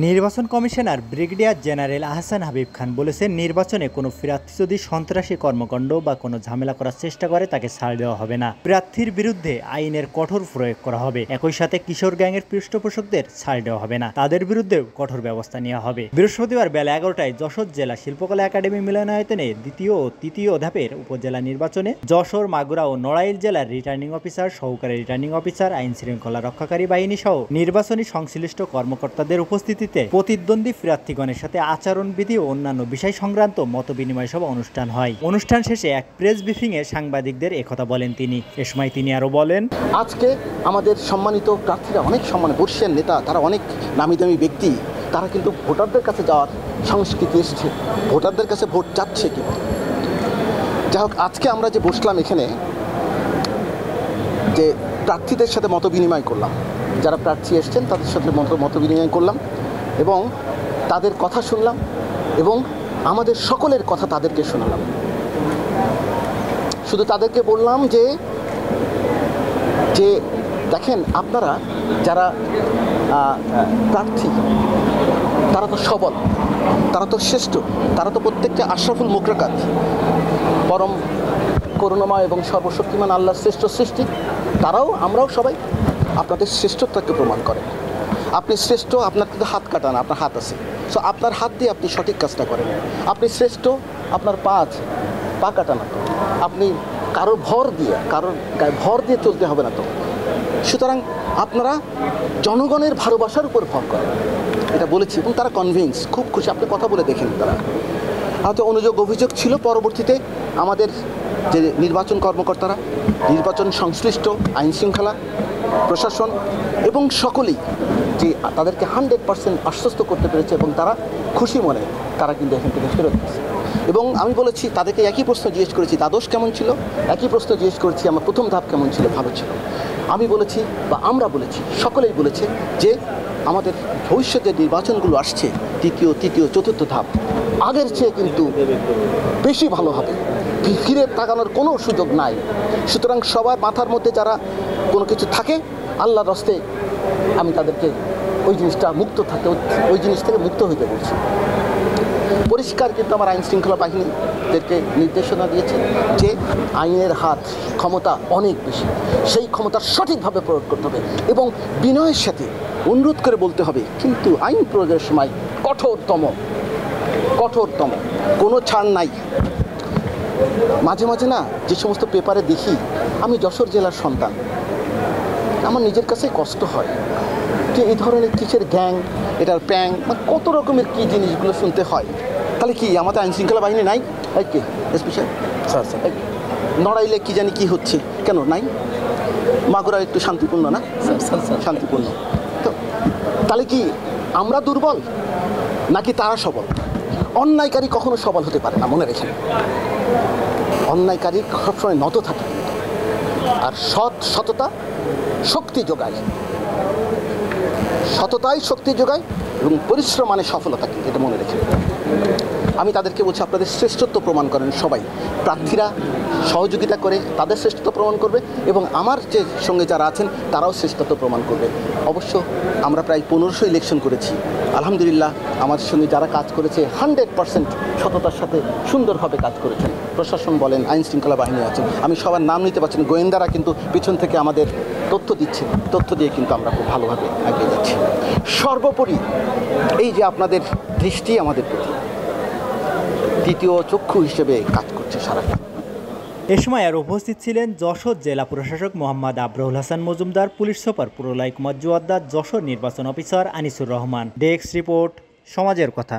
নির্বাচন commissioner brigadier general Ahsan Habib Khan বলেছেন, নির্বাচনে কোনো প্রার্থী যদি সন্ত্রাসী কর্মকাণ্ড বা কোনো ঝামেলা করার চেষ্টা করে তাকে ছাড় দেওয়া হবে না। প্রার্থীর বিরুদ্ধে আইনের কঠোর প্রয়োগ করা হবে। একই সাথে কিশোর গ্যাংয়ের পৃষ্ঠপোষকদের ছাড় দেওয়া হবে না, তাদের বিরুদ্ধেও কঠোর ব্যবস্থা নেওয়া হবে। বৃহস্পতিবার বেলা 11টায় যশোর জেলা শিল্পকলা একাডেমি মিলনায়তনে দ্বিতীয় ও তৃতীয় ধাপের উপজেলা নির্বাচনে যশোর, মাগুরা ও নড়াইল জেলার রিটার্নিং অফিসার, সহকারী রিটার্নিং অফিসার, আইন শৃঙ্খলা রক্ষাকারী বাহিনী সহ নির্বাচনী সংশ্লিষ্ট কর্মকর্তাদের উপস্থিতিতে প্রতিদ্বন্দ্বী প্রার্থীগণের সাথে আচরণবিধি ও অন্যান্য বিষয় সংক্রান্ত মতবিনিময় সভা অনুষ্ঠান হয়। অনুষ্ঠান শেষে এক প্রেস ব্রিফিংয়ে সাংবাদিকদের একথা বলেন তিনি। এ সময় তিনি আরও বলেন, আজকে আমাদের সম্মানিত প্রার্থীরা অনেক বর্ষীয় নেতা, তারা অনেক নামি দামি ব্যক্তি, তারা কিন্তু ভোটারদের কাছে যাওয়ার সংস্কৃতি এসেছে, ভোটারদের কাছে ভোট চাচ্ছে। কিন্তু যাই হোক, আজকে আমরা যে বসলাম এখানে, যে প্রার্থীদের সাথে মত বিনিময় করলাম, যারা প্রার্থী এসছেন তাদের সাথে মত বিনিময় করলাম এবং তাদের কথা শুনলাম এবং আমাদের সকলের কথা তাদেরকে শোনালাম। শুধু তাদেরকে বললাম যে দেখেন, আপনারা যারা প্রার্থী তারা তো সবল, তারা তো শ্রেষ্ঠ, তারা তো প্রত্যেকটা আশরাফুল মুকরাকাত, পরম করুণাময় এবং সর্বশক্তিমান আল্লাহর শ্রেষ্ঠ সৃষ্টি। আমরাও সবাই আপনাদের শ্রেষ্ঠত্বকে প্রমাণ করেন। আপনি শ্রেষ্ঠ, আপনার কিন্তু হাত কাটা না, আপনার হাত আছে, সো আপনার হাত দিয়ে আপনি সঠিক কাজটা করেন। আপনি শ্রেষ্ঠ, আপনার পা আছে, পা কাটা না তো, আপনি কারোর গায়ে ভর দিয়ে চলতে হবে না তো। সুতরাং আপনারা জনগণের ভালোবাসার উপর ভর করেন, এটা বলেছি এবং তারা কনভিন্স, খুব খুশি। আপনি কথা বলে দেখেন, তারা হয়তো অনুযোগ অভিযোগ ছিল, পরবর্তীতে আমাদের যে নির্বাচন কর্মকর্তারা, নির্বাচন সংশ্লিষ্ট আইন শৃঙ্খলা প্রশাসন এবং সকলেই যে তাদেরকে 100% আশ্বস্ত করতে পেরেছে এবং তারা খুশি মনে তারা কিন্তু এখান থেকে ফেরত গেছে। এবং আমি বলেছি, তাদেরকে একই প্রশ্ন জিজ্ঞেস করেছি, দ্বাদশ কেমন ছিল, একই প্রশ্ন জিজ্ঞেস করেছি, আমার প্রথম ধাপ কেমন ছিল, ভালো ছিল। আমি বলেছি বা আমরা বলেছি, সকলেই বলেছে যে আমাদের ভবিষ্যতে নির্বাচনগুলো আসছে, তৃতীয় চতুর্থ ধাপ আগের চেয়ে কিন্তু বেশি ভালো হবে, ফিরে তাকানোর কোনো সুযোগ নাই। সুতরাং সবার মাথার মধ্যে যারা কোনো কিছু থাকে, আল্লাহর রাস্তে আমি তাদেরকে ওই জিনিস থেকে মুক্ত হইতে বলছি। পরিষ্কার কিন্তু আমার আইন শৃঙ্খলা বাহিনীদেরকে নির্দেশনা দিয়েছে যে আইনের হাত, ক্ষমতা অনেক বেশি, সেই ক্ষমতা সঠিকভাবে প্রয়োগ করতে হবে এবং বিনয়ের সাথে অনুরোধ করে বলতে হবে, কিন্তু আইন প্রয়োগের সময় কঠোরতম, কোনো ছাড় নাই। মাঝে মাঝে না, যে সমস্ত পেপারে দেখি, আমি যশোর জেলার সন্তান, আমার নিজের কাছে কষ্ট হয় যে এই ধরনের কিসের গ্যাং, এটার প্যাং, কত রকমের কী জিনিসগুলো শুনতে হয়। তাহলে কি আমাদের আইন শৃঙ্খলা বাহিনী নাই? কে স্পেশাল স্যার নড়াইলে কি জানি কি হচ্ছে, কেন নাই? মাগুরা একটু শান্তিপূর্ণ না, শান্তিপূর্ণ তো। তাহলে কি আমরা দুর্বল নাকি তারা সবল? অন্যায়কারী কখনো সবল হতে পারে না, মনে রেখেন। অন্যায়কারী সবসময় নত থাকে, আর সততা শক্তি যোগায়, সততাই শক্তি যোগায় এবং পরিশ্রম মানে সফলতা, কিন্তু এটা মনে রেখে। আমি তাদেরকে বলছি, আপনাদের শ্রেষ্ঠত্ব প্রমাণ করেন সবাই, প্রার্থীরা সহযোগিতা করে তাদের শ্রেষ্ঠত্ব প্রমাণ করবে এবং আমার যে সঙ্গে যারা আছেন তারাও শ্রেষ্ঠত্ব প্রমাণ করবে। অবশ্য আমরা প্রায় 1500 ইলেকশন করেছি, আলহামদুলিল্লাহ আমাদের সঙ্গে যারা কাজ করেছে 100% সততার সাথে সুন্দরভাবে কাজ করেছেন। প্রশাসন বলেন, আইন শৃঙ্খলা বাহিনী আছেন, আমি সবার নাম নিতে পারছি না, গোয়েন্দারা কিন্তু পিছন থেকে আমাদের তথ্য দিচ্ছে, তথ্য দিয়ে কিন্তু আমরা খুব ভালোভাবে এগিয়ে যাচ্ছি। সর্বোপরি এই যে আপনাদের দৃষ্টি আমাদের প্রতি তৃতীয় চক্ষু হিসেবে কাজ করছে সারা। এ সময় আর উপস্থিত ছিলেন যশোর জেলা প্রশাসক মোহাম্মদ আবরাহুল হাসান মজুমদার, পুলিশ সুপার প্রলয় কুমার জোয়াদ্দার, যশোর নির্বাচন officer Anisur Rahman. Desk report, সমাজের কথা।